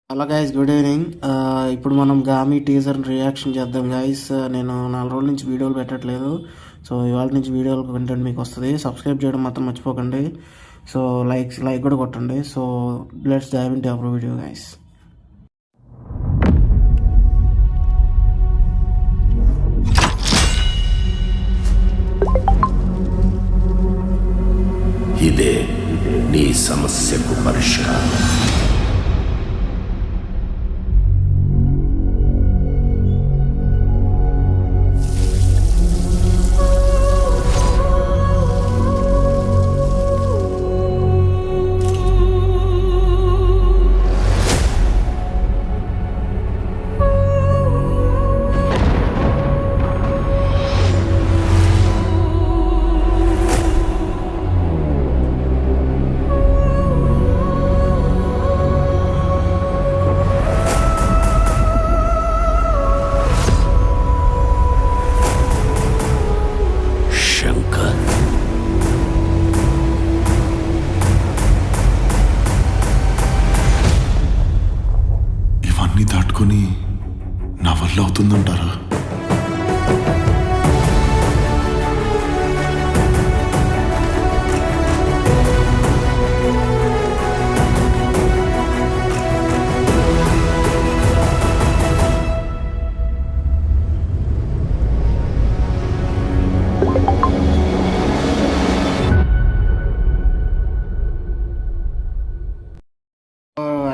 Hello guys, good evening. ఇప్పుడు మనం Gaami teaser reaction చేద్దాం గైస్. నేను 4 రోజుల నుంచి వీడియోలు పెట్టట్లేదు. సో ఇవాళ నుంచి వీడియోలు కంటెంట్ మీకు వస్తుంది. సబ్స్క్రైబ్ చేయడం మాత్రం మర్చిపోకండి. సో లైక్ కూడా కొట్టండి. So let's dive into our video guys. ఇదే నీ సమస్యకు పరిష్కారం. ఇవన్నీ దాటుకొని నా వల్ల అవుతుందంటారా?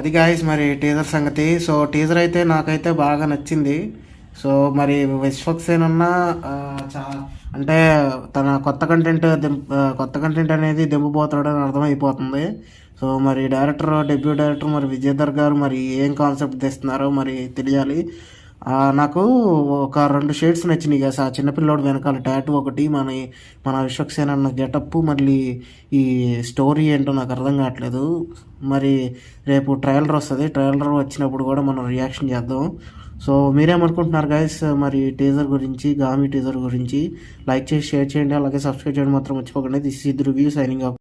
అది గాయస్ మరి టీజర్ సంగతి. సో టీజర్ అయితే నాకైతే బాగా నచ్చింది. సో మరి విశ్వక్సేన్ అన్న అంటే తన కొత్త కంటెంట్ అనేది దింపబోతాడని అర్థమైపోతుంది. సో మరి డెబ్యూ డైరెక్టర్ మరి విజయధర్ గారు మరి ఏం కాన్సెప్ట్ తెస్తున్నారో మరి తెలియాలి. నాకు ఒక 2 షేడ్స్ నచ్చినాయి కదా. ఆ చిన్నపిల్లోడు వెనకాల టాటూ ఒకటి, మన విశ్వక్సేన అన్న గెటప్, మళ్ళీ ఈ స్టోరీ ఏంటో నాకు అర్థం కావట్లేదు. మరి రేపు ట్రైలర్ వస్తుంది. ట్రైలర్ వచ్చినప్పుడు కూడా మనం రియాక్షన్ చేద్దాం. సో మీరేమనుకుంటున్నారు గైస్ మరి గామి టీజర్ గురించి? లైక్ చేసి షేర్ చేయండి, అలాగే సబ్స్క్రైబ్ చేయడం మాత్రం మర్చిపోకండి. This is the review signing off.